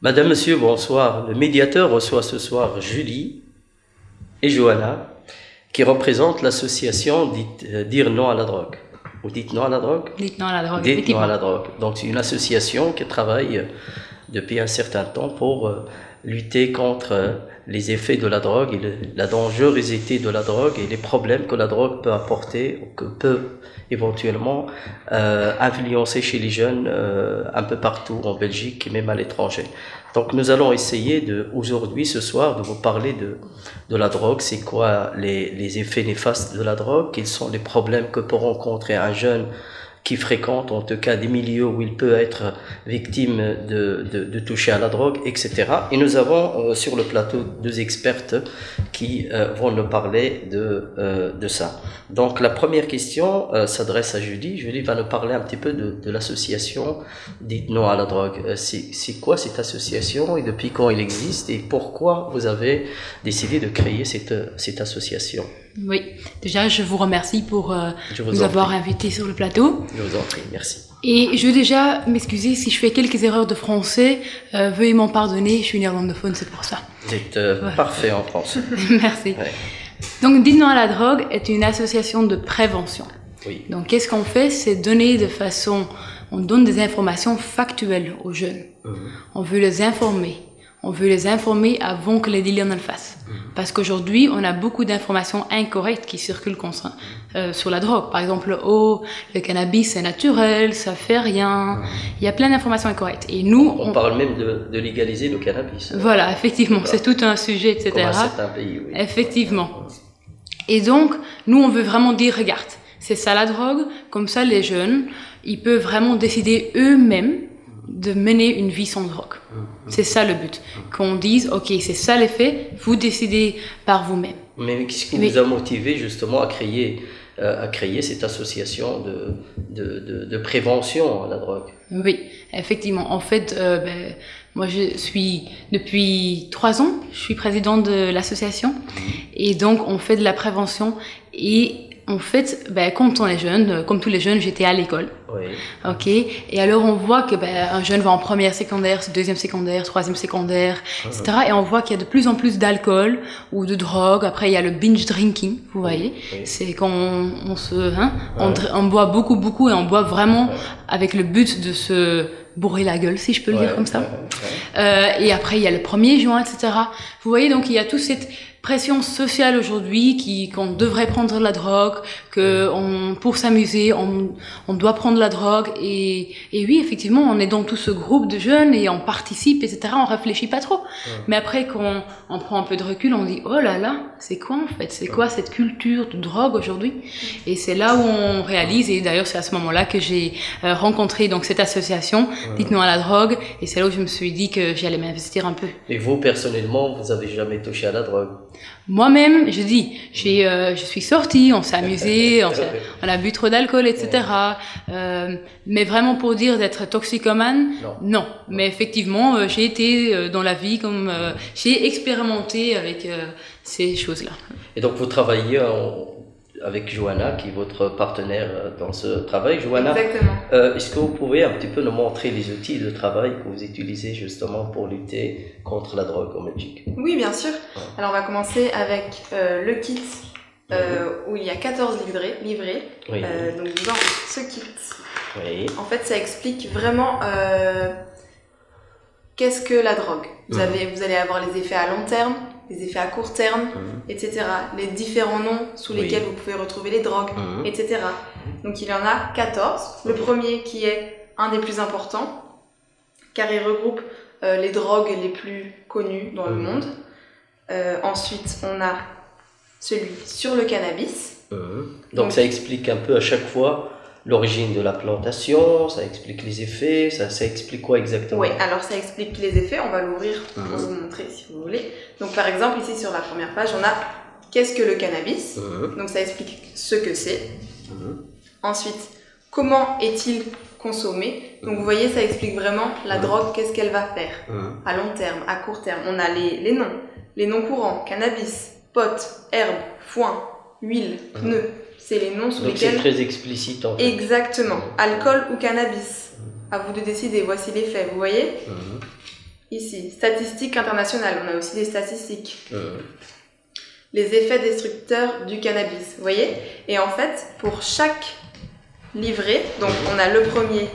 Madame, Monsieur, bonsoir. Le médiateur reçoit ce soir Julie et Johanna, qui représentent l'association Dire non à la drogue. Vous dites non à la drogue? Dites non à la drogue. Dites non à la drogue. Donc c'est une association qui travaille depuis un certain temps pour lutter contre les effets de la drogue et la dangerosité de la drogue et les problèmes que la drogue peut apporter ou que peut éventuellement influencer chez les jeunes un peu partout en Belgique et même à l'étranger. Donc nous allons essayer aujourd'hui, ce soir, de vous parler de la drogue. C'est quoi les effets néfastes de la drogue? Quels sont les problèmes que peut rencontrer un jeune qui fréquente en tout cas des milieux où il peut être victime de toucher à la drogue, etc. Et nous avons sur le plateau deux expertes qui vont nous parler de ça. Donc la première question s'adresse à Julie. Julie va nous parler un petit peu de l'association Dites non à la drogue. C'est quoi cette association et depuis quand elle existe et pourquoi vous avez décidé de créer cette association? Oui, déjà je vous remercie pour nous avoir invités sur le plateau. Je vous en prie, merci. Et je veux déjà m'excuser si je fais quelques erreurs de français, veuillez m'en pardonner, je suis néerlandophone, c'est pour ça. Vous êtes parfait en français. Merci. Ouais. Donc Dites non à la drogue est une association de prévention. Oui. Donc qu'est-ce qu'on fait? C'est donner on donne des informations factuelles aux jeunes. On veut les informer. On veut les informer avant que les dealers ne le fassent. Parce qu'aujourd'hui, on a beaucoup d'informations incorrectes qui circulent sur la drogue. Par exemple, le cannabis c'est naturel, ça fait rien. Il y a plein d'informations incorrectes. Et nous, on parle même de légaliser le cannabis. Voilà, effectivement, voilà. C'est tout un sujet, etc. Comme à certains pays, oui. Effectivement. Et donc, nous, on veut vraiment dire, regarde, c'est ça la drogue. Comme ça, les jeunes, ils peuvent vraiment décider eux-mêmes de mener une vie sans drogue. C'est ça le but. Qu'on dise, ok, c'est ça l'effet, vous décidez par vous-même. Mais qu'est-ce qui vous a motivé justement à créer cette association de prévention à la drogue? Oui, effectivement. En fait, moi je suis, depuis 3 ans, je suis présidente de l'association. Et donc, on fait de la prévention et en fait, quand on est jeune, comme tous les jeunes, j'étais à l'école. Oui. Ok. Et alors, on voit que un jeune va en première secondaire, deuxième secondaire, troisième secondaire, etc. Et on voit qu'il y a de plus en plus d'alcool ou de drogue. Après, il y a le binge drinking, vous voyez. Oui. C'est quand on boit beaucoup et on boit vraiment avec le but de se bourrer la gueule, si je peux le dire comme ça. Et après, il y a le premier joint, etc. Vous voyez, donc il y a toute cette pression sociale aujourd'hui qu'on devrait prendre la drogue, pour s'amuser, on doit prendre la drogue. Et oui, effectivement, on est dans tout ce groupe de jeunes et on participe, etc. On réfléchit pas trop. Mais après, quand on prend un peu de recul, on dit, oh là là, c'est quoi en fait? C'est quoi cette culture de drogue aujourd'hui? Et c'est là où on réalise, et d'ailleurs c'est à ce moment-là que j'ai rencontré donc cette association, Dites non à la drogue, et c'est là où je me suis dit que j'allais m'investir un peu. Et vous, personnellement, vous avez jamais touché à la drogue? Moi-même, je dis, je suis sortie, on s'est amusé, on a bu trop d'alcool, etc. Mais vraiment pour dire d'être toxicomane, non. Mais effectivement, j'ai été dans la vie comme j'ai expérimenté avec ces choses-là. Et donc vous travaillez avec Johanna, qui est votre partenaire dans ce travail. Johanna, exactement. Est-ce que vous pouvez un petit peu nous montrer les outils de travail que vous utilisez justement pour lutter contre la drogue en Belgique? Oui, bien sûr. Alors on va commencer avec le kit où il y a 14 livrets. Oui. Donc dans ce kit, oui. En fait ça explique vraiment qu'est-ce que la drogue. Vous allez avoir les effets à long terme, les effets à court terme, etc. Les différents noms sous lesquels vous pouvez retrouver les drogues, etc. Donc il y en a 14. Le premier qui est un des plus importants, car il regroupe les drogues les plus connues dans le monde. Ensuite, on a celui sur le cannabis. Donc ça explique un peu à chaque fois l'origine de la plantation, ça explique les effets, ça explique quoi exactement? Oui, alors ça explique les effets, on va l'ouvrir pour vous montrer si vous voulez. Donc par exemple, ici sur la première page, on a qu'est-ce que le cannabis? Donc ça explique ce que c'est. Ensuite, comment est-il consommé? Donc vous voyez, ça explique vraiment la drogue, qu'est-ce qu'elle va faire à long terme, à court terme. On a les noms courants, cannabis, pot, herbe, foin, huile, pneu. C'est les noms sous lesquels... c'est très explicite en fait. Exactement. Alcool ou cannabis. À vous de décider. Voici les faits, vous voyez? ici, statistiques internationales, on a aussi des statistiques. Les effets destructeurs du cannabis, vous voyez? Et en fait, pour chaque livret, donc on a le premier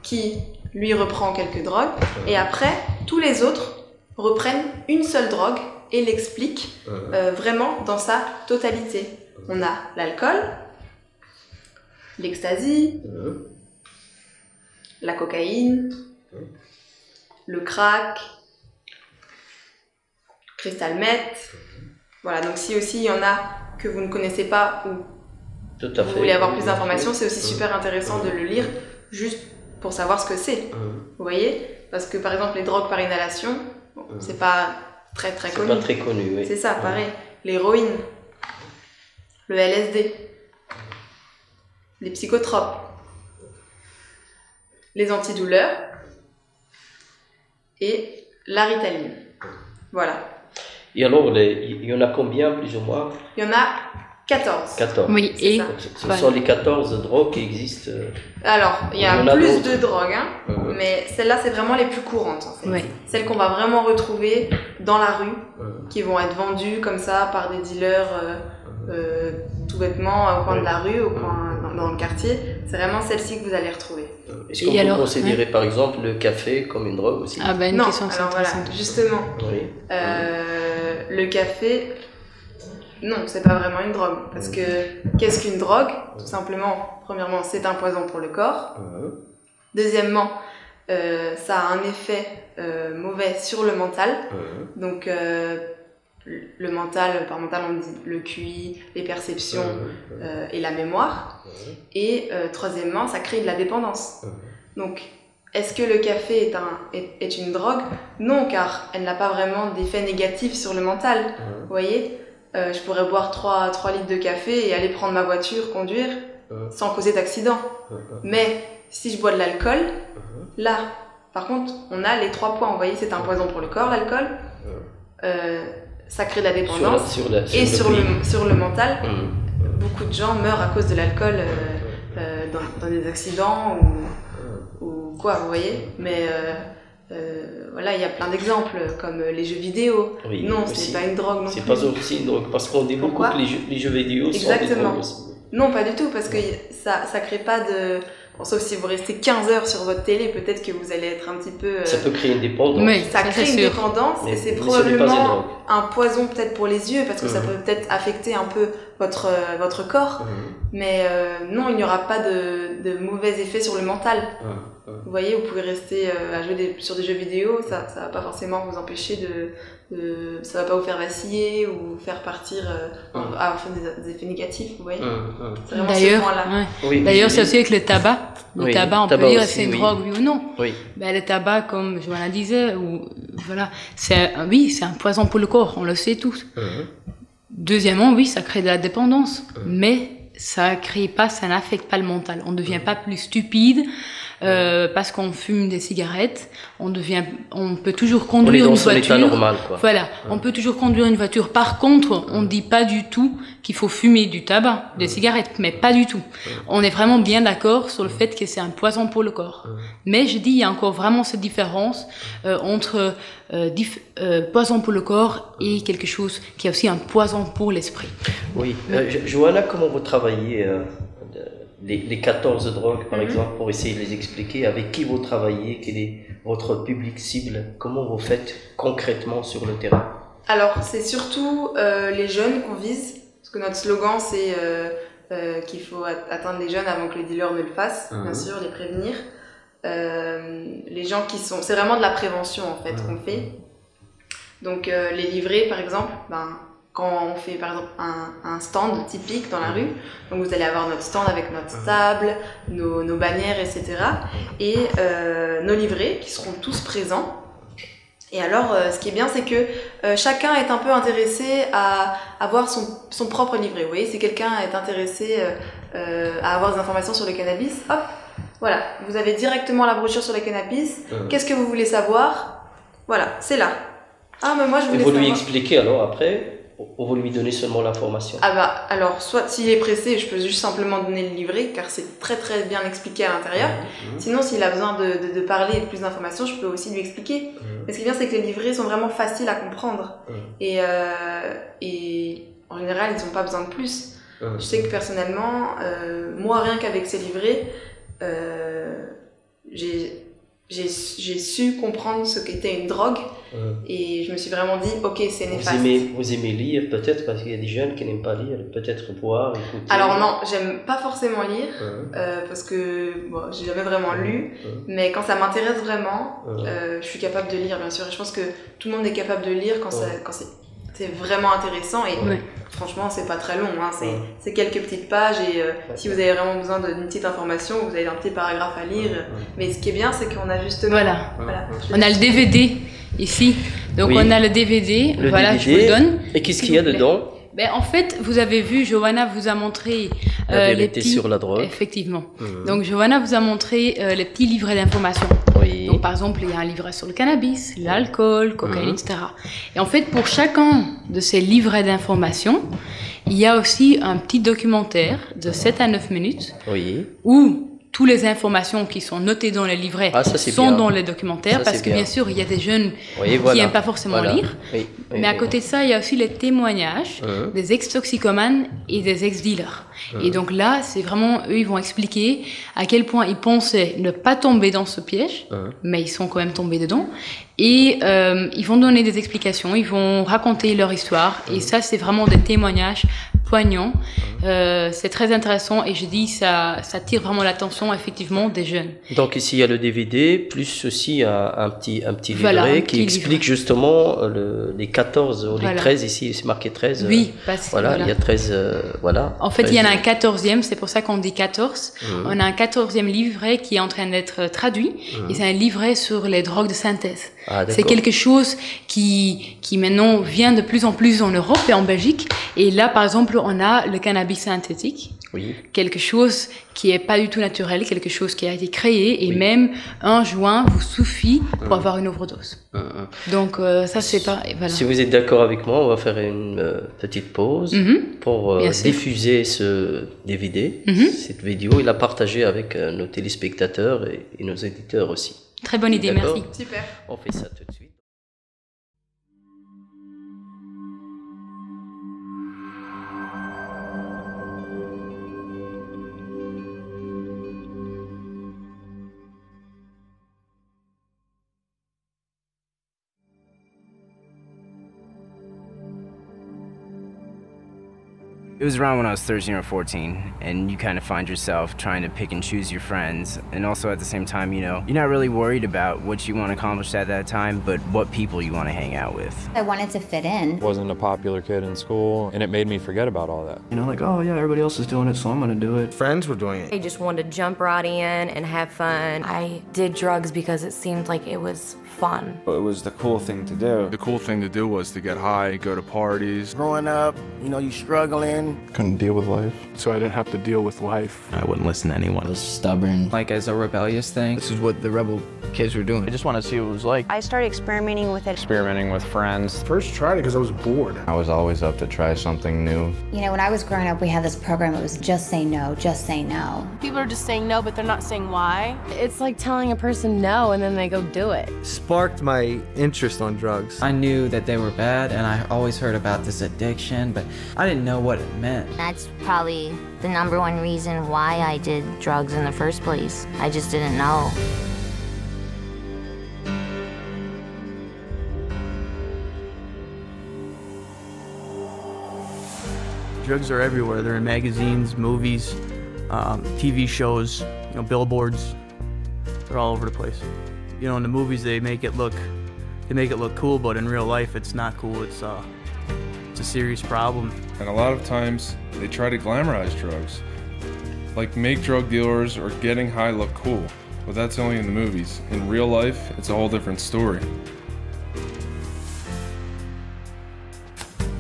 qui, lui, reprend quelques drogues, et après, tous les autres reprennent une seule drogue et l'expliquent vraiment dans sa totalité. On a l'alcool, l'ecstasy, la cocaïne, le crack, crystal meth. Voilà, donc si aussi il y en a que vous ne connaissez pas ou vous voulez avoir plus d'informations, c'est aussi super intéressant de le lire juste pour savoir ce que c'est. Vous voyez? Parce que par exemple les drogues par inhalation, c'est pas très connu. C'est pas très connu, oui. C'est ça, pareil. L'héroïne, le LSD, les psychotropes, les antidouleurs et la Ritaline. Voilà. Et alors, il y en a combien, plus ou moins? Il y en a 14. 14. Oui, et ce sont les 14 drogues qui existent. Alors, il y a plus de drogues, hein, mais celles-là, c'est vraiment les plus courantes, en fait. Celles qu'on va vraiment retrouver dans la rue, qui vont être vendues comme ça par des dealers tout bêtement au coin de la rue, au coin, dans le quartier. C'est vraiment celles-ci que vous allez retrouver. Est-ce qu'on peut considérer, par exemple, le café comme une drogue aussi? Ah ben, une non, question alors voilà, justement. Oui. Le café... Non, c'est pas vraiment une drogue. Parce que, qu'est-ce qu'une drogue? Tout simplement, premièrement, c'est un poison pour le corps. Deuxièmement, ça a un effet mauvais sur le mental. Donc, le mental, par mental, on dit le QI, les perceptions et la mémoire. Et troisièmement, ça crée de la dépendance. Donc, est-ce que le café est une drogue? Non, car elle n'a pas vraiment d'effet négatif sur le mental. Vous voyez? Je pourrais boire 3 litres de café et aller prendre ma voiture, conduire, sans causer d'accident. Mais si je bois de l'alcool, là, par contre, on a les 3 points. Vous voyez, c'est un poison pour le corps, l'alcool. Ça crée de la dépendance. Et sur le mental, beaucoup de gens meurent à cause de l'alcool dans des accidents ou quoi, vous voyez. Mais... voilà, il y a plein d'exemples, comme les jeux vidéo. Oui, non, c'est pas une drogue non plus. C'est pas aussi une drogue, parce qu'on dit beaucoup que les jeux vidéo sont des drogues aussi. Non, pas du tout, parce que ça crée pas de... Bon, sauf si vous restez 15 heures sur votre télé, peut-être que vous allez être un petit peu... Ça peut créer une dépendance. Oui, ça crée une dépendance, et c'est probablement un poison peut-être pour les yeux, parce que ça peut peut-être affecter un peu votre corps. Mais non, il n'y aura pas de mauvais effets sur le mental. Vous voyez, vous pouvez rester à jouer sur des jeux vidéo, ça va pas forcément vous empêcher ça va pas vous faire vaciller ou faire partir à faire des effets négatifs, vous voyez. C'est vraiment ce point-là. D'ailleurs, c'est aussi avec le tabac. Le tabac, on peut dire c'est une drogue, oui ou non. Ben, le tabac, comme Joanna disait, voilà, c'est un poison pour le corps, on le sait tous. Deuxièmement, oui, ça crée de la dépendance, mais ça n'affecte pas le mental. On ne devient pas plus stupide parce qu'on fume des cigarettes. On peut toujours conduire une voiture. Normal, quoi. Voilà, on peut toujours conduire une voiture. Par contre, on ne dit pas du tout qu'il faut fumer du tabac, des cigarettes, mais pas du tout. On est vraiment bien d'accord sur le fait que c'est un poison pour le corps. Mais je dis, il y a encore vraiment cette différence entre poison pour le corps et quelque chose qui est aussi un poison pour l'esprit. Oui. Joanna, comment vous travaillez les 14 drogues, par exemple, pour essayer de les expliquer? Avec qui vous travaillez? Quel est votre public cible? Comment vous faites concrètement sur le terrain? Alors, c'est surtout les jeunes qu'on vise, parce que notre slogan, c'est qu'il faut atteindre les jeunes avant que les dealers ne le fassent, bien sûr, les prévenir. Les gens c'est vraiment de la prévention, en fait, qu'on fait. Donc, les livrets, par exemple, quand on fait par exemple un stand typique dans la rue, donc vous allez avoir notre stand avec notre table, nos bannières, etc. Et nos livrets qui seront tous présents. Et alors, ce qui est bien, c'est que chacun est un peu intéressé à avoir son propre livret. Vous voyez, si quelqu'un est intéressé à avoir des informations sur le cannabis, hop, voilà, vous avez directement la brochure sur le cannabis. Qu'est-ce que vous voulez savoir? Voilà, c'est là. Ah, mais moi je voulais savoir. Et vous lui expliquez alors après Ou vous lui donnez seulement l'information? Ah bah, alors, soit s'il est pressé, je peux juste simplement donner le livret, car c'est très très bien expliqué à l'intérieur. Sinon, s'il a besoin de parler et de plus d'informations, je peux aussi lui expliquer. Mais ce qui est bien, c'est que les livrets sont vraiment faciles à comprendre. Et en général, ils n'ont pas besoin de plus. Je sais que personnellement, moi, rien qu'avec ces livrets, j'ai su comprendre ce qu'était une drogue et je me suis vraiment dit, ok, c'est néfaste. Vous aimez lire peut-être, parce qu'il y a des jeunes qui n'aiment pas lire, peut-être voir, écouter. Alors non, j'aime pas forcément lire parce que bon, j'ai jamais vraiment lu, mais quand ça m'intéresse vraiment, je suis capable de lire, bien sûr. Et je pense que tout le monde est capable de lire quand c'est vraiment intéressant et franchement, c'est pas très long, hein. C'est quelques petites pages et si vous avez vraiment besoin d'une petite information, vous avez un petit paragraphe à lire. Mais ce qui est bien, c'est qu'on a justement... Voilà. On a le DVD ici, donc on a le DVD, voilà, je vous le donne. Et qu'est-ce qu'il y a dedans? Ben, en fait, vous avez vu, Johanna vous a montré la vérité les petits... sur la drogue. Effectivement. Donc, Johanna vous a montré les petits livrets d'informations. Oui. Donc, par exemple, il y a un livret sur le cannabis, l'alcool, cocaïne, etc. Et en fait, pour chacun de ces livrets d'informations, il y a aussi un petit documentaire de 7 à 9 minutes où toutes les informations qui sont notées dans les livrets sont dans les documentaires, parce que bien sûr, il y a des jeunes qui n'aiment pas forcément lire. Mais à côté de ça, il y a aussi les témoignages des ex-toxicomanes et des ex-dealers. Et donc là, c'est vraiment, eux, ils vont expliquer à quel point ils pensaient ne pas tomber dans ce piège, mais ils sont quand même tombés dedans. Et ils vont donner des explications, ils vont raconter leur histoire. Et ça, c'est vraiment des témoignages poignants. C'est très intéressant et je dis ça tire vraiment l'attention effectivement des jeunes. Donc ici il y a le DVD plus aussi un petit livret qui explique justement les 14 ou les 13 ici, c'est marqué 13. Oui, il y a 13 En fait, il y en a un 14e, c'est pour ça qu'on dit 14. On a un 14e livret qui est en train d'être traduit et c'est un livret sur les drogues de synthèse. C'est quelque chose qui maintenant vient de plus en plus en Europe et en Belgique. Et là, par exemple, on a le cannabis synthétique. Quelque chose qui est pas du tout naturel, quelque chose qui a été créé et même un joint vous suffit pour avoir une overdose. Donc ça c'est pas... Voilà. Si vous êtes d'accord avec moi, on va faire une petite pause pour diffuser ce DVD, cette vidéo et la partager avec nos téléspectateurs et nos éditeurs aussi. Très bonne idée, merci. Super. On fait ça tout de suite. It was around when I was 13 or 14, and you kind of find yourself trying to pick and choose your friends, and also at the same time, you know, you're not really worried about what you want to accomplish at that time, but what people you want to hang out with. I wanted to fit in. Wasn't a popular kid in school, and it made me forget about all that. You know, like, oh yeah, everybody else is doing it, so I'm gonna do it. Friends were doing it. I just wanted to jump right in and have fun. I did drugs because it seemed like it was fun. It was the cool thing to do. The cool thing to do was to get high, go to parties. Growing up, you know, you struggling. Couldn't deal with life. So I didn't have to deal with life. I wouldn't listen to anyone. I was stubborn. Like as a rebellious thing. This is what the rebel kids were doing. I just wanted to see what it was like. I started experimenting with it. Experimenting with friends. First tried it because I was bored. I was always up to try something new. You know, when I was growing up, we had this program, it was just say no, just say no. People are just saying no, but they're not saying why. It's like telling a person no and then they go do it. Sparked my interest on drugs. I knew that they were bad and I always heard about this addiction, but I didn't know what it meant. That's probably the #1 reason why I did drugs in the first place. I just didn't know. Drugs are everywhere. They're in magazines, movies, TV shows, you know, billboards. They're all over the place. You know, in the movies they make it look cool, but in real life it's not cool. It's a serious problem. And a lot of times they try to glamorize drugs. Like make drug dealers or getting high look cool. But that's only in the movies. In real life, it's a whole different story.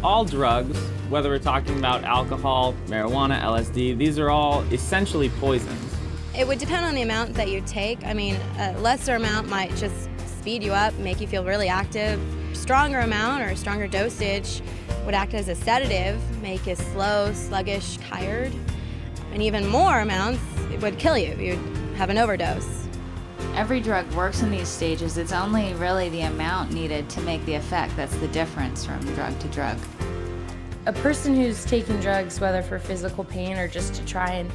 All drugs, whether we're talking about alcohol, marijuana, LSD, these are all essentially poisons. It would depend on the amount that you take. I mean, a lesser amount might just speed you up, make you feel really active. Stronger amount or a stronger dosage would act as a sedative, make you slow, sluggish, tired, and even more amounts, it would kill you. You'd have an overdose. Every drug works in these stages. It's only really the amount needed to make the effect that's the difference from drug to drug. A person who's taking drugs, whether for physical pain or just to try and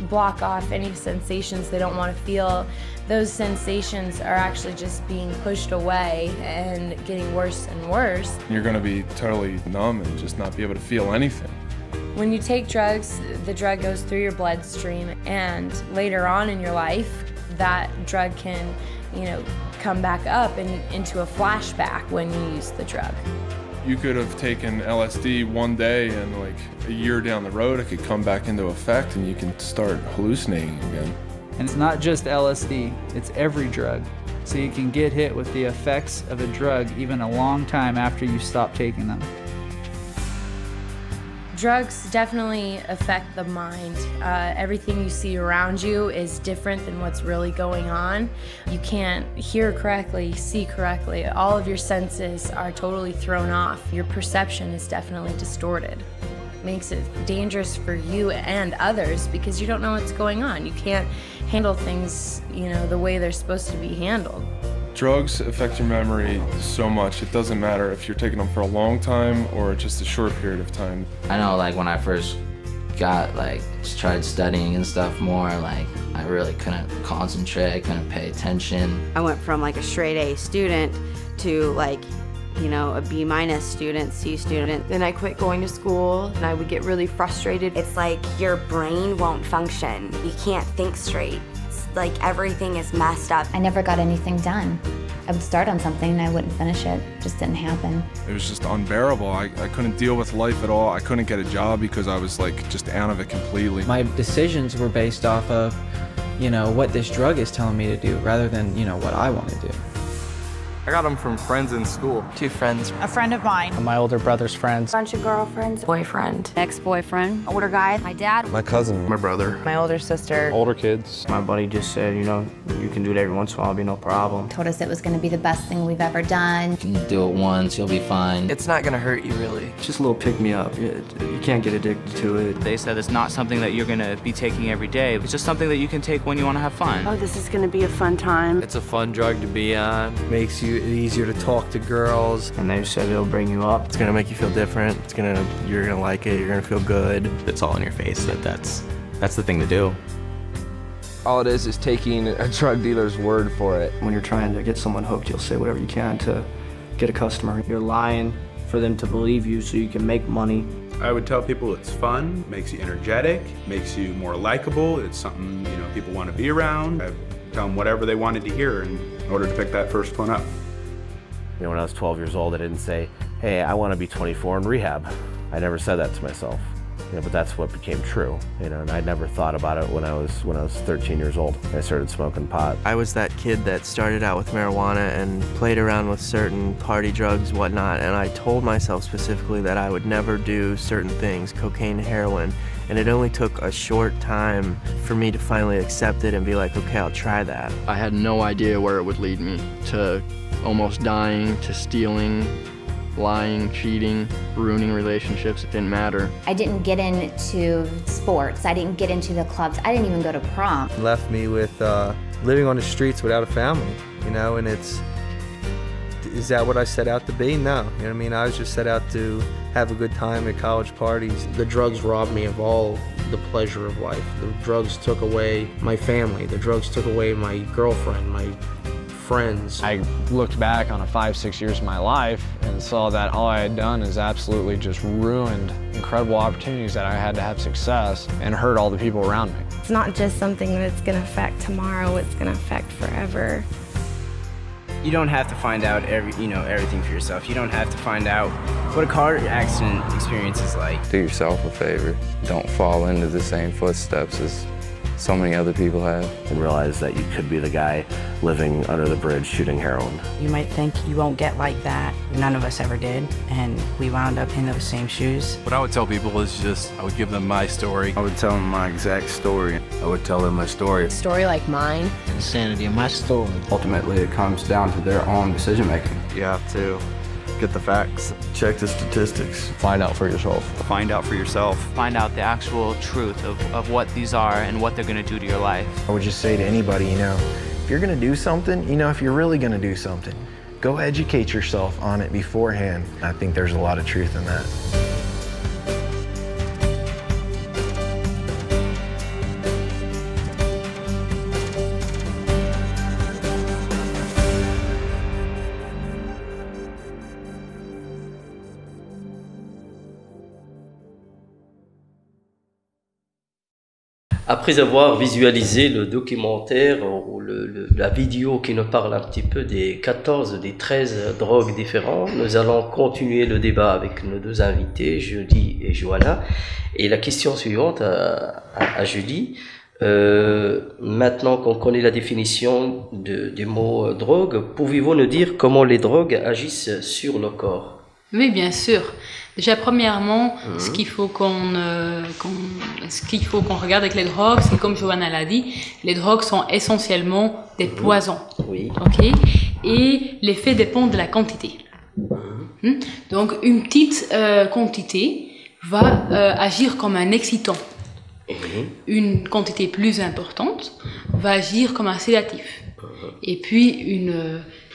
block off any sensations they don't want to feel, those sensations are actually just being pushed away and getting worse and worse. You're going to be totally numb and just not be able to feel anything. When you take drugs, the drug goes through your bloodstream, and later on in your life, that drug can, come back up and into a flashback when you use the drug. You could have taken LSD one day and like a year down the road, it could come back into effect and you can start hallucinating again. And it's not just LSD, it's every drug. So you can get hit with the effects of a drug even a long time after you stop taking them. Drugs definitely affect the mind. Everything you see around you is different than what's really going on. You can't hear correctly, see correctly. All of your senses are totally thrown off. Your perception is definitely distorted. It makes it dangerous for you and others because you don't know what's going on. You can't handle things, the way they're supposed to be handled. Drugs affect your memory so much. It doesn't matter if you're taking them for a long time or just a short period of time. I know, when I first tried studying and stuff more, I really couldn't concentrate, I couldn't pay attention. I went from a straight A student to a B- student, C student. Then I quit going to school and I would get really frustrated. It's like your brain won't function. You can't think straight. It's everything is messed up. I never got anything done. I would start on something and I wouldn't finish it. It just didn't happen. It was just unbearable. I couldn't deal with life at all. I couldn't get a job because I was just out of it completely. My decisions were based off of, what this drug is telling me to do rather than, what I want to do. I got them from friends in school. 2 friends. A friend of mine. My older brother's friends. Bunch of girlfriends. Boyfriend. Ex-boyfriend. Older guy. My dad. My cousin. My brother. My older sister. Older kids. My buddy just said, you can do it every once in a while, it'll be no problem. Told us it was going to be the best thing we've ever done. You can do it once, you'll be fine. It's not going to hurt you, really. It's just a little pick-me-up. You can't get addicted to it. They said it's not something that you're going to be taking every day. It's just something that you can take when you want to have fun. Oh, this is going to be a fun time. It's a fun drug to be on. Makes you easier to talk to girls. And they said it'll bring you up. It's gonna make you feel different. You're gonna like it. You're gonna feel good. It's all in your face. That's the thing to do. All it is taking a drug dealer's word for it. When you're trying to get someone hooked, you'll say whatever you can to get a customer. You're lying for them to believe you so you can make money. I would tell people it's fun, makes you energetic, makes you more likable. It's something people want to be around. I tell them whatever they wanted to hear in order to pick that first one up. When I was 12 years old, I didn't say, hey, I want to be 24 in rehab. I never said that to myself, but that's what became true, and I never thought about it when I was 13 years old. I started smoking pot. I was that kid that started out with marijuana and played around with certain party drugs, whatnot, and I told myself specifically that I would never do certain things, cocaine, heroin, and it only took a short time for me to finally accept it and be like, okay, I'll try that. I had no idea where it would lead me, to almost dying, to stealing, lying, cheating, ruining relationships. It didn't matter. I didn't get into sports. I didn't get into the clubs. I didn't even go to prom. It left me with living on the streets without a family, and is that what I set out to be? No, I was just set out to have a good time at college parties. The drugs robbed me of all the pleasure of life. The drugs took away my family. The drugs took away my girlfriend, my friends. I looked back on 5-6 years of my life and saw that all I had done is absolutely just ruined incredible opportunities that I had to have success and hurt all the people around me. It's not just something that's going to affect tomorrow, it's going to affect forever. You don't have to find out everything for yourself. You don't have to find out what a car accident experience is like. Do yourself a favor. Don't fall into the same footsteps as so many other people have. And realize that you could be the guy living under the bridge shooting heroin. You might think you won't get like that. None of us ever did, and we wound up in those same shoes. What I would tell people is I would give them my story. I would tell them my exact story. I would tell them my story. A story like mine. The insanity of my story. Ultimately, it comes down to their own decision making. You have to at the facts. Check the statistics. Find out for yourself. Find out for yourself. Find out the actual truth of what these are and what they're going to do to your life. I would just say to anybody, you know, if you're going to do something, you know, if you're really going to do something, go educate yourself on it beforehand. I think there's a lot of truth in that. Après avoir visualisé le documentaire ou la vidéo qui nous parle un petit peu des 13 drogues différentes, nous allons continuer le débat avec nos deux invités, Julie et Johanna. Et la question suivante à Julie, maintenant qu'on connaît la définition du mot drogue, pouvez-vous nous dire comment les drogues agissent sur le corps? Oui, bien sûr. Déjà, premièrement, ce qu'il faut qu'on regarde avec les drogues, c'est comme Johanna l'a dit, les drogues sont essentiellement des poisons. Oui. Ok. Et l'effet dépend de la quantité. Donc, une petite quantité va agir comme un excitant. Une quantité plus importante va agir comme un sédatif. Et puis,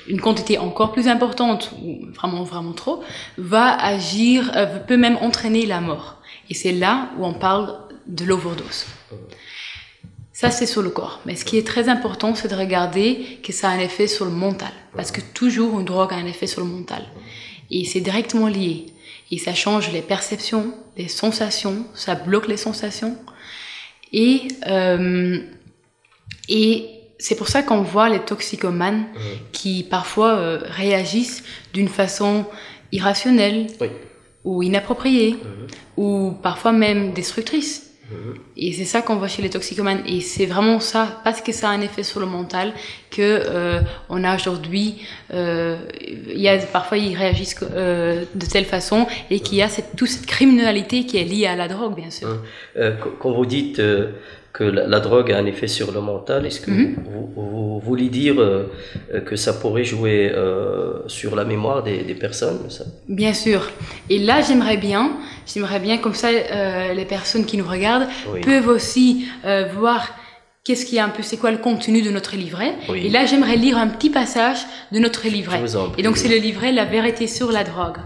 une quantité encore plus importante, ou vraiment trop, va agir, peut même entraîner la mort. Et c'est là où on parle de l'overdose. Ça, c'est sur le corps. Mais ce qui est très important, c'est de regarder que ça a un effet sur le mental. Parce que toujours, une drogue a un effet sur le mental. Et c'est directement lié. Et ça change les perceptions, les sensations, ça bloque les sensations. Et c'est pour ça qu'on voit les toxicomanes qui parfois réagissent d'une façon irrationnelle ou inappropriée ou parfois même destructrice. Et c'est ça qu'on voit chez les toxicomanes. Et c'est vraiment ça, parce que ça a un effet sur le mental, que on a aujourd'hui, parfois ils réagissent de telle façon et qu'il y a toute cette criminalité qui est liée à la drogue, bien sûr. Quand vous dites que la drogue a un effet sur le mental, est-ce que vous voulez dire que ça pourrait jouer sur la mémoire des personnes, ça? Bien sûr. Et là, j'aimerais bien comme ça, les personnes qui nous regardent peuvent aussi voir qu'est-ce qu'il y a un peu, c'est quoi le contenu de notre livret. Et là, j'aimerais lire un petit passage de notre livret. Et donc, c'est le livret La vérité sur la drogue.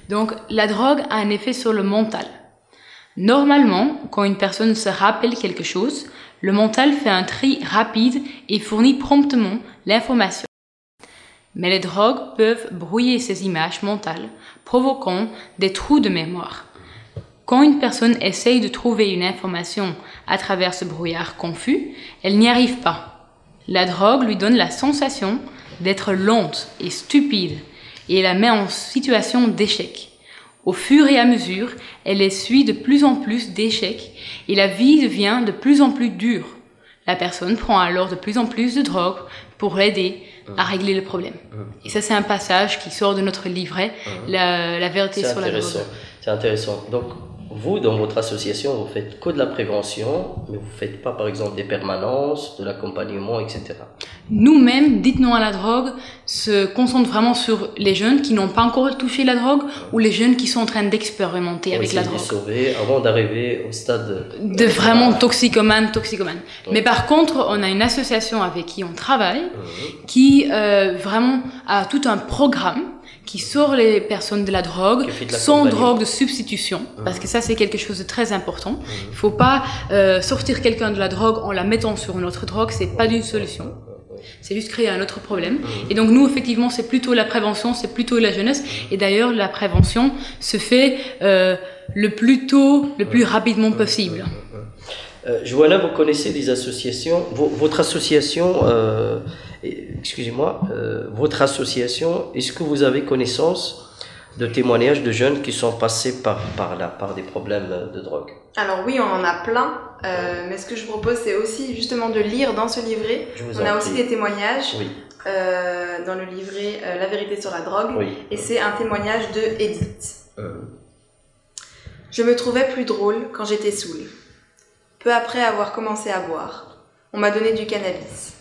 Donc, la drogue a un effet sur le mental. Normalement, quand une personne se rappelle quelque chose, le mental fait un tri rapide et fournit promptement l'information. Mais les drogues peuvent brouiller ces images mentales, provoquant des trous de mémoire. Quand une personne essaye de trouver une information à travers ce brouillard confus, elle n'y arrive pas. La drogue lui donne la sensation d'être lente et stupide et la met en situation d'échec. Au fur et à mesure, elle essuie de plus en plus d'échecs et la vie devient de plus en plus dure. La personne prend alors de plus en plus de drogue pour l'aider à régler le problème. Et ça, c'est un passage qui sort de notre livret, la vérité sur la drogue. C'est intéressant. Donc, vous, dans votre association, vous faites que de la prévention, mais vous ne faites pas, par exemple, des permanences, de l'accompagnement, etc. Nous-mêmes, Dites non à la drogue, se concentre vraiment sur les jeunes qui n'ont pas encore touché la drogue ou les jeunes qui sont en train d'expérimenter avec la drogue. De sauver avant d'arriver au stade de vraiment toxicomane. Mais par contre, on a une association avec qui on travaille qui vraiment a tout un programme qui sort les personnes de la drogue sans drogue de substitution, parce que ça c'est quelque chose de très important. Il ne faut pas sortir quelqu'un de la drogue en la mettant sur une autre drogue, c'est pas d'une solution. C'est juste créer un autre problème. Et donc nous, effectivement, c'est plutôt la prévention, c'est plutôt la jeunesse. Et d'ailleurs, la prévention se fait le plus rapidement possible. Johanna, vous connaissez des associations. Votre association, votre association, est-ce que vous avez connaissance de témoignages de jeunes qui sont passés par des problèmes de drogue? Alors oui, on en a plein, mais ce que je propose, c'est aussi justement de lire dans ce livret. On a aussi des témoignages dans le livret La vérité sur la drogue, et c'est un témoignage de Edith. Je me trouvais plus drôle quand j'étais saoule. Peu après avoir commencé à boire, on m'a donné du cannabis.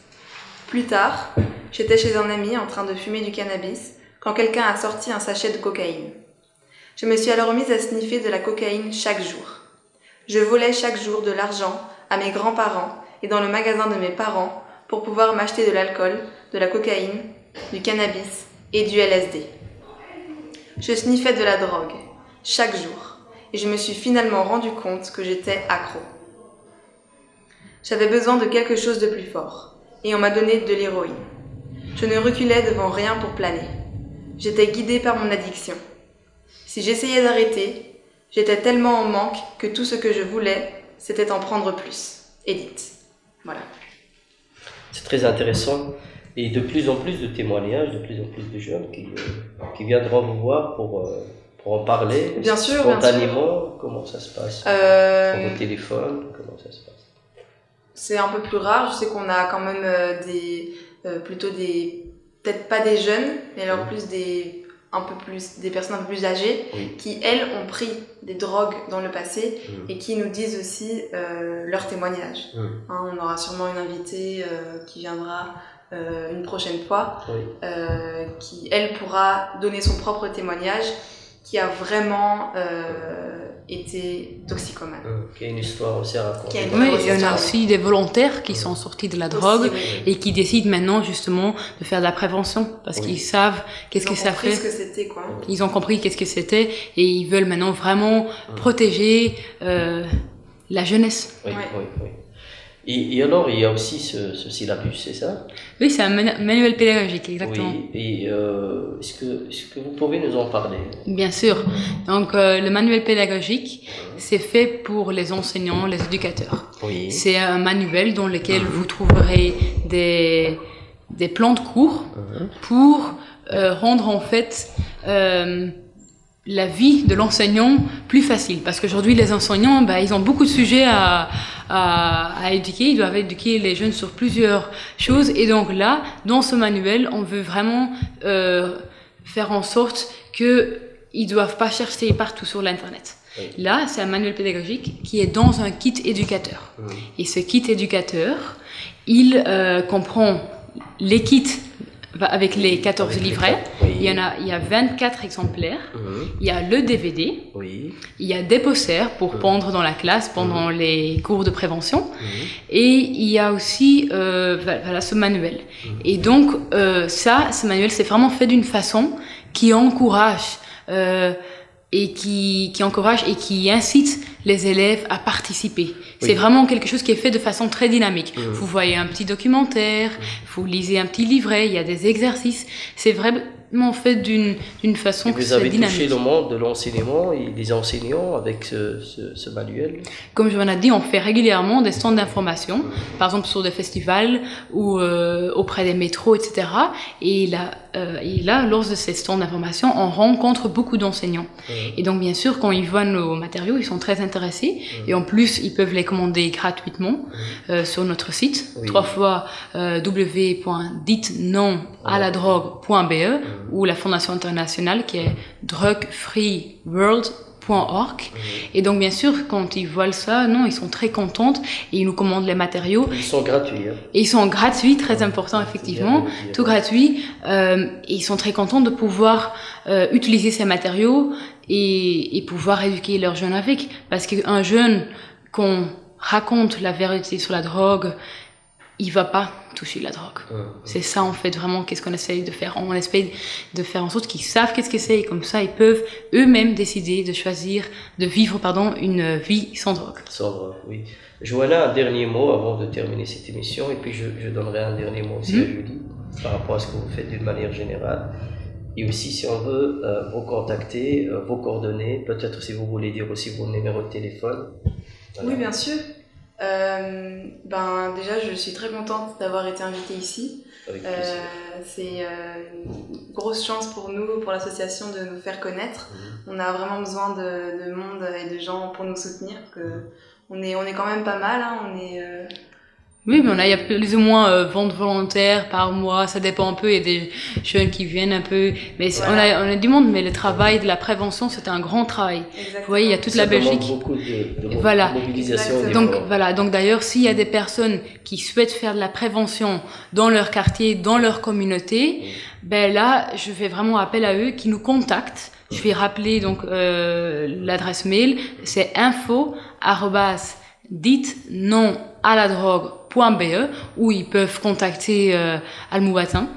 Plus tard, j'étais chez un ami en train de fumer du cannabis quand quelqu'un a sorti un sachet de cocaïne. Je me suis alors mise à sniffer de la cocaïne chaque jour. Je volais chaque jour de l'argent à mes grands-parents et dans le magasin de mes parents pour pouvoir m'acheter de l'alcool, de la cocaïne, du cannabis et du LSD. Je sniffais de la drogue, chaque jour, et je me suis finalement rendu compte que j'étais accro. J'avais besoin de quelque chose de plus fort, et on m'a donné de l'héroïne. Je ne reculais devant rien pour planer. J'étais guidée par mon addiction. Si j'essayais d'arrêter, j'étais tellement en manque que tout ce que je voulais, c'était en prendre plus. Edith. Voilà. C'est très intéressant. Et de plus en plus de témoignages, de plus en plus de jeunes qui viendront vous voir pour en parler. Bien sûr, spontanément. Comment ça se passe sur vos téléphones, comment ça se passe? C'est un peu plus rare. Je sais qu'on a quand même peut-être pas des jeunes, mais alors plus des personnes un peu plus âgées qui, elles, ont pris des drogues dans le passé et qui nous disent aussi leurs témoignages. On aura sûrement une invitée qui viendra une prochaine fois, qui, elle, pourra donner son propre témoignage, qui a vraiment été toxicomane. Qui a une histoire aussi à raconter. Oui, il y en a aussi des volontaires qui sont sortis de la drogue et qui décident maintenant justement de faire de la prévention parce qu'ils savent qu'est-ce que ça fait. Ils ont compris ce que c'était, quoi. Ils ont compris qu'est-ce que c'était et ils veulent maintenant vraiment protéger la jeunesse. Oui. Et alors, il y a aussi ce syllabus, c'est ça? Oui, c'est un manuel pédagogique, exactement. Oui, et est-ce que vous pouvez nous en parler? Bien sûr. Donc, le manuel pédagogique, c'est fait pour les enseignants, les éducateurs. Oui. C'est un manuel dans lequel vous trouverez des plans de cours pour rendre en fait la vie de l'enseignant plus facile. Parce qu'aujourd'hui, les enseignants, ils ont beaucoup de sujets à éduquer. Ils doivent éduquer les jeunes sur plusieurs choses. Et donc là, dans ce manuel, on veut vraiment faire en sorte qu'ils ne doivent pas chercher partout sur l'Internet. Oui. Là, c'est un manuel pédagogique qui est dans un kit éducateur. Et ce kit éducateur, il comprend les kits avec les 14 livrets. Il y a 24 exemplaires. Il y a le DVD. Il y a des posters pour pendre dans la classe pendant les cours de prévention. Et il y a aussi ce manuel. Et donc, ce manuel, c'est vraiment fait d'une façon qui encourage et qui incite les élèves à participer. C'est vraiment quelque chose qui est fait de façon très dynamique. Vous voyez un petit documentaire, vous lisez un petit livret, il y a des exercices. C'est vraiment fait d'une façon très dynamique. Vous avez touché le monde de l'enseignement et des enseignants avec ce manuel? Comme je vous l'ai dit, on fait régulièrement des stands d'information, par exemple sur des festivals ou auprès des métros, etc. Et là, lors de ces stands d'information, on rencontre beaucoup d'enseignants. Et donc, bien sûr, quand ils voient nos matériaux, ils sont très intéressés. Et en plus, ils peuvent les commander gratuitement sur notre site, www.ditenonaladrogue.be ou la fondation internationale qui est drugfreeworld.org. Et donc, bien sûr, quand ils voient ça, ils sont très contents et ils nous commandent les matériaux. Ils sont gratuits. Et ils sont gratuits, très important, effectivement, tout gratuit. Et ils sont très contents de pouvoir utiliser ces matériaux et pouvoir éduquer leurs jeunes avec. Parce qu'un jeune, qu'on raconte la vérité sur la drogue, il va pas toucher la drogue. C'est ça, en fait, vraiment, qu'est-ce qu'on essaye de faire. On essaye de faire en sorte qu'ils savent qu'est-ce que c'est, et comme ça, ils peuvent eux-mêmes décider de choisir, de vivre, une vie sans drogue. Sans drogue, oui. Joanna, un dernier mot avant de terminer cette émission, et puis je donnerai un dernier mot aussi à Julie, par rapport à ce que vous faites d'une manière générale. Et aussi, si on veut vous contacter, vos coordonnées, peut-être si vous voulez dire aussi vos numéros de téléphone. Voilà. Oui, bien sûr. Déjà, je suis très contente d'avoir été invitée ici. C'est une grosse chance pour nous, pour l'association, de nous faire connaître. On a vraiment besoin de monde et de gens pour nous soutenir. On est quand même pas mal. On est Oui, mais il y a plus ou moins vente volontaire par mois, ça dépend un peu, il y a des jeunes qui viennent un peu, mais voilà. on a du monde, mais le travail de la prévention, c'est un grand travail. Exactement. Vous voyez, il y a toute la Belgique. Beaucoup de voilà. mobilisation. Donc d'ailleurs, s'il y a des personnes qui souhaitent faire de la prévention dans leur quartier, dans leur communauté, ben là, je fais vraiment appel à eux qui nous contactent. Je vais rappeler donc l'adresse mail, c'est info@dites-non-à-la-drogue.be où ils peuvent contacter Almoubatin.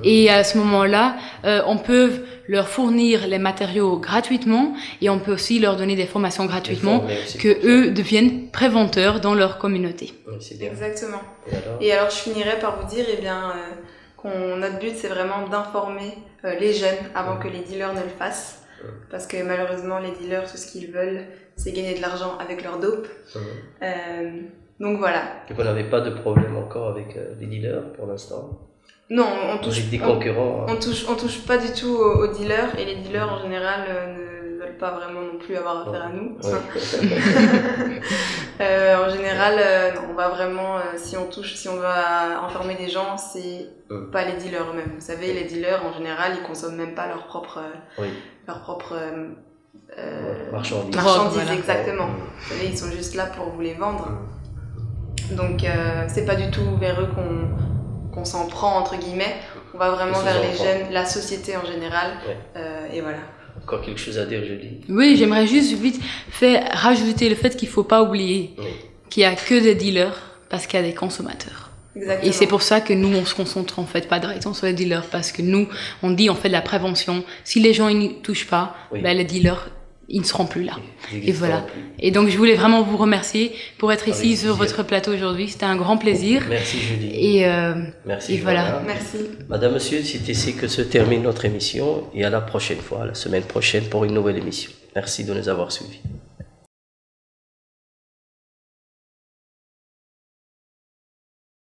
Et à ce moment-là, on peut leur fournir les matériaux gratuitement et on peut aussi leur donner des formations gratuitement que eux deviennent préventeurs dans leur communauté. C'est bien. Exactement. Et alors je finirai par vous dire, notre but c'est vraiment d'informer les jeunes avant que les dealers ne le fassent. Parce que malheureusement les dealers, tout ce qu'ils veulent, c'est gagner de l'argent avec leur dope. Donc voilà. Et vous n'avez pas de problème encore avec les dealers pour l'instant? Non, on touche des concurrents. On touche pas du tout aux dealers, et les dealers en général ne veulent pas vraiment non plus avoir affaire à nous. En général, on va vraiment, si on doit enfermer des gens, c'est pas les dealers eux-mêmes. Vous savez, les dealers en général, ils consomment même pas leur propre marchandises, exactement. Vous savez, ils sont juste là pour vous les vendre. Donc c'est pas du tout vers eux qu'on s'en prend entre guillemets. On va vraiment vers les jeunes, la société en général, et voilà. Encore quelque chose à dire, Julie? Oui, j'aimerais juste vite rajouter le fait qu'il faut pas oublier qu'il y a que des dealers parce qu'il y a des consommateurs. Exactement. Et c'est pour ça que nous, on se concentre en fait pas directement sur les dealers, parce que nous, on dit on fait de la prévention. Si les gens ils n'y touchent pas, ben, les dealers, ils ne seront plus là. Et voilà. Et donc je voulais vraiment vous remercier pour être ici sur votre plateau aujourd'hui. C'était un grand plaisir. Merci Julie. Et merci. Voilà. Merci. Madame, Monsieur, c'est ici que se termine notre émission, et à la prochaine fois, la semaine prochaine pour une nouvelle émission. Merci de nous avoir suivis.